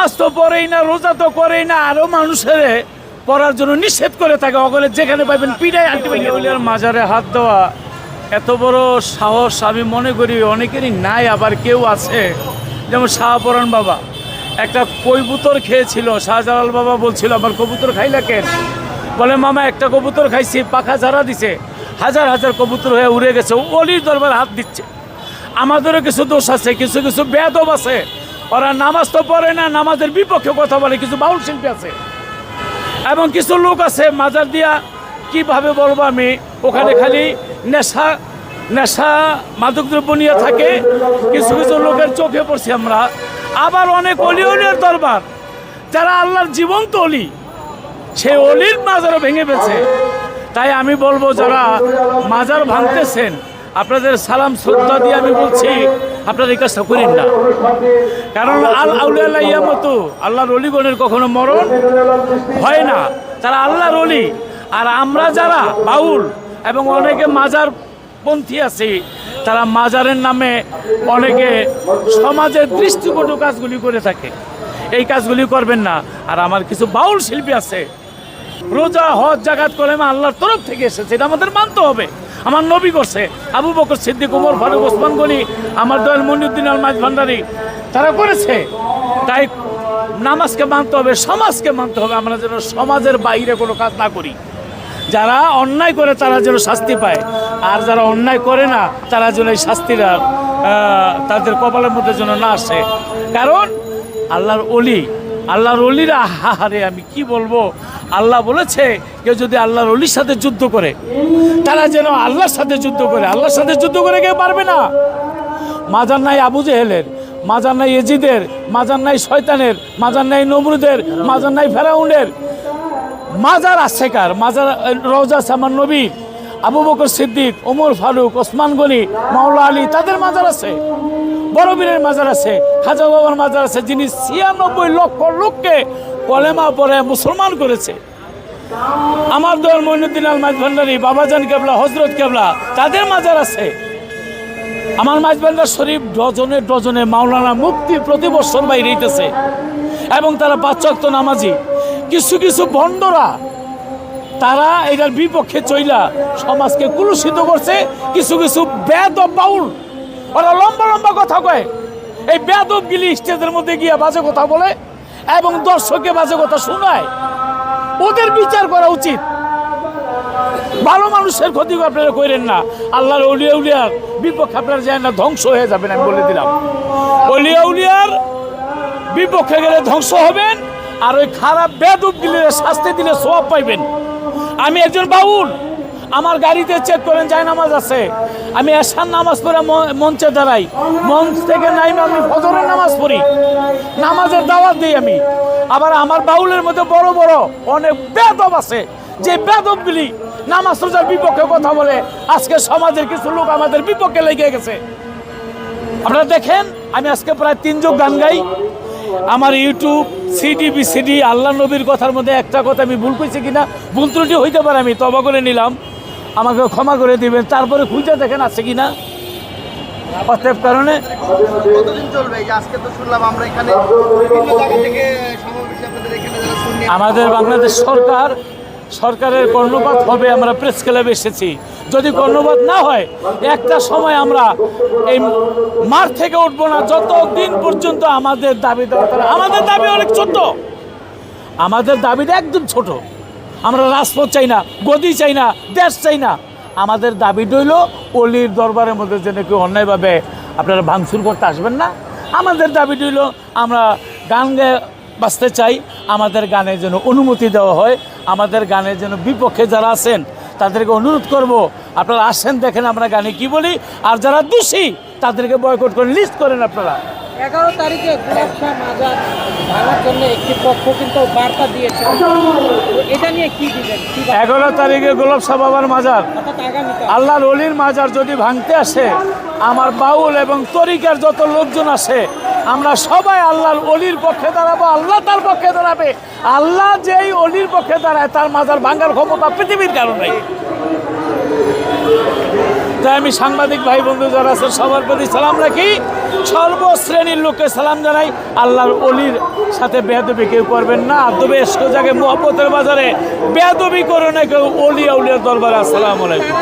নামাজ তো পড়েই না, রোজা তো করেই না, আরো মানুষের পড়ার জন্য নিষেধ করে থাকে। অগলে যেখানে পাইবেন পিড়ায় আলটিমেটলি মাজারে হাত দেওয়া এত বড় সাহস আমি মনে করি অনেকেরই নাই। আবার কেউ আছে, যেমন শাহপরাণ বাবা একটা কবুতর খেয়েছিল। শাহজালাল বাবা বলছিল আমার কবুতর খাইলা কেন? বলে মামা একটা কবুতর খাইছি, পাখা ঝাড়া দিছে, হাজার হাজার কবুতর হয়ে উড়ে গেছে। অলির দরবারে হাত দিচ্ছে। আমাদেরও কিছু দোষ আছে, কিছু কিছু বেয়াদব আছে, ওরা নামাজ তো পড়ে না, নামাজের বিপক্ষে কথা বলে। কিছু বাউল শিল্পী আছে এবং কিছু লোক আছে মাজার দিয়া কিভাবে বলবো আমি, ওখানে খালি নেশা নেশা মাদকদ্রব্য নিয়ে থাকে। কিছু কিছু লোকের চোখে পড়ছি আমরা। আবার অনেক অলি অলির দরবার যারা আল্লাহর জীবন্ত অলি, সেই অলির মাজারও ভেঙে ফেলছে। তাই আমি বলবো যারা মাজার ভাঙতেছেন, আপনাদের সালাম শ্রদ্ধা দিয়ে আমি বলছি আপনারা এই কাজটা করেন না। কারণ আউলিয়া ইয়ামতু, আল্লাহর অলিগণের কখনো মরণ হয় না, তারা আল্লাহর অলি। আর আমরা যারা বাউল এবং অনেকে মাজার পন্থী আছি, তারা মাজারের নামে অনেকে সমাজের দৃষ্টিকটু কাজগুলি করে থাকে। এই কাজগুলি করবেন না। আর আমার কিছু বাউল শিল্পী আছে, রোজা হজ জাকাত কলেমা আল্লাহর তরফ থেকে এসেছে, এটা আমাদের মানতে হবে। আমার নবী করছে, আবু বকর সিদ্দিক, ওমর ফারুক, ওসমান গনি, আমার দয়াল মনিউদ্দিন আল মাইজ ভান্ডারী, তারা করেছে। তাই নামাজকে মানতে হবে, সমাজকে মানতে হবে। আমরা যেন সমাজের বাইরে কোনো কাজ না করি। যারা অন্যায় করে তারা যেন শাস্তি পায়, আর যারা অন্যায় করে না তারা যেন এই শাস্তিটা তাদের কপালের মধ্যে যেন না আসে। কারণ আল্লাহর অলি, আল্লাহর অলিরা হাহারে আমি কি বলবো। আল্লাহ বলেছে কেউ যদি আল্লাহর অলির সাথে যুদ্ধ করে, তারা যেন আল্লাহর সাথে যুদ্ধ করে। আল্লাহর সাথে যুদ্ধ করে কেউ পারবে না। মাজার নাই আবু জেহেলের, মাজার নাই এজিদের, মাজার নাই শয়তানের, মাজার নাই নমরুদের, মাজার নাই ফেরাউনের। মাজার আছে কার? মাজার রওজা আছে আমার নবী, আবু বকর সিদ্দিক, ওমর ফারুক, ওসমান গনি, মাওলা আলী, তাদের মাজার আছে। বড় বীরের মাজার আছে, খাজা বাবার মাজার আছে, যিনি ৯৬ লক্ষ লোককে কলেমা পড়ে মুসলমান করেছে। আমার দয়াল মঈনুদ্দিন আল মাইজ ভান্ডারী, বাবাজান কেবলা, হজরত কেবলা, তাদের মাজার আছে। আমার মাইজ ভান্ডার শরীফ ডজনে ডজনে মাওলানা মুফতি প্রতি বছর বাইরে হইতেছে এবং তারা ৫ ওয়াক্ত নামাজি। কিছু কিছু ভণ্ডরা তারা এটার বিপক্ষে চইলা সমাজকে কুলুষিত করছে। কিছু কিছু বেয়াদব বাউল, ওরা লম্বা লম্বা কথা কয়। এই বেয়াদব গিলি স্টেজের মধ্যে গিয়ে বাজে কথা বলে এবং দর্শককে বাজে কথা শোনায়। ওদের বিচার করা উচিত। ভালো মানুষের ক্ষতি আপনারা করেন না। আল্লাহর অলিয়া উলিয়ার বিপক্ষে আপনারা যায় না, ধ্বংস হয়ে যাবেন। আমি বলে দিলাম, অলিয়া উলিয়ার বিপক্ষে গেলে ধ্বংস হবেন। আর ওই খারাপ বেয়াদব গিলির শাস্তি দিলে সওয়াব পাইবেন। আমি একজন বাউল, আমার গাড়িতে চেক করেন জায়নামাজ আছে। আমি এশার নামাজ পড়ে মঞ্চে দাঁড়াই, মঞ্চ থেকে নাইমে আমি ফজরের নামাজ পড়ি, নামাজের দাওয়াত দিই আমি। আবার আমার বাউলের মধ্যে বড় বড় অনেক বেয়াদব আছে, যে বেয়াদবগুলি নামাজ রোজার বিপক্ষে কথা বলে। আজকে সমাজের কিছু লোক আমাদের বিপক্ষে লেগে গেছে। আপনারা দেখেন, আমি আজকে প্রায় ৩ যুগ গান গাই। আমার ইউটিউব সিডি বিসিডি আল্লাহ নবীর কথার মধ্যে একটা কথা আমি ভুল করেছি কিনা, ভুল ত্রুটি হইতে পারে, আমি তবা করে নিলাম, আমাকে ক্ষমা করে দিবেন। তারপরে খুঁজে দেখেন আছে কিনা। অতএব কারণে কতদিন চলবে? আজকে তো শুনলাম আমরা এখানে বিভিন্ন জায়গা থেকে সমাবেশ আপনাদের এখানে যারা শুননি। আমাদের বাংলাদেশ সরকারের কর্ণপাত হবে। আমরা প্রেস ক্লাবে এসেছি। যদি কর্ণপাত না হয়, একটা সময় আমরা এই মাঠ থেকে উঠবো না যতদিন পর্যন্ত আমাদের দাবি আমাদের দাবি অনেক ছোট। আমাদের দাবিটা একদম ছোট। আমরা রাজপথ চাই না, গদি চাই না, দেশ চাই না। আমাদের দাবি রইল অলির দরবারের মধ্যে যেন কেউ অন্যায়ভাবে আপনারা ভাঙচুর করতে আসবেন না। আমাদের দাবি রইল আমরা গান গেয়ে বাঁচতে চাই। আমাদের গানে যেন অনুমতি দেওয়া হয়। আমাদের গানের যেন বিপক্ষে যারা আছেন তাদেরকে অনুরোধ করব, আপনারা আসেন, দেখেন আমরা গানে কি বলি। আর যারা দোষী তাদেরকে বয়কট করে লিস্ট করেন আপনারা। 11 তারিখে গোলাপ শাহ মাজার ভাঙার জন্য একটি পক্ষ কিন্তু বার্তা দিয়েছে, এটা নিয়ে কি দিবেন? 11 তারিখে গোলাপ শাহ বাবার মাজার, আল্লাহর অলির মাজার যদি ভাঙতে আসে, আমার বাউল এবং তরিকার যত লোকজন আসে, আমরা সবাই আল্লাহর অলির পক্ষে দাঁড়াবো। আল্লাহ তার পক্ষে দাঁড়াবে। আল্লাহ যেই অলির পক্ষে দাঁড়ায় তার মাজার ভাঙার ক্ষমতা পৃথিবীর কারণে। তাই আমি সাংবাদিক ভাই বন্ধু যারা আছেন সবার প্রতি সালাম রাখি, সর্বশ্রেণীর লোককে সালাম জানাই। আল্লাহর অলির সাথে বেয়াদবি কেউ করবেন না। তবে জায়গায় মোহাম্মতের বাজারে বেয়াদবি করো না কেউ, অলি আউলিয়ার দরবারে। আসসালামু আলাইকুম।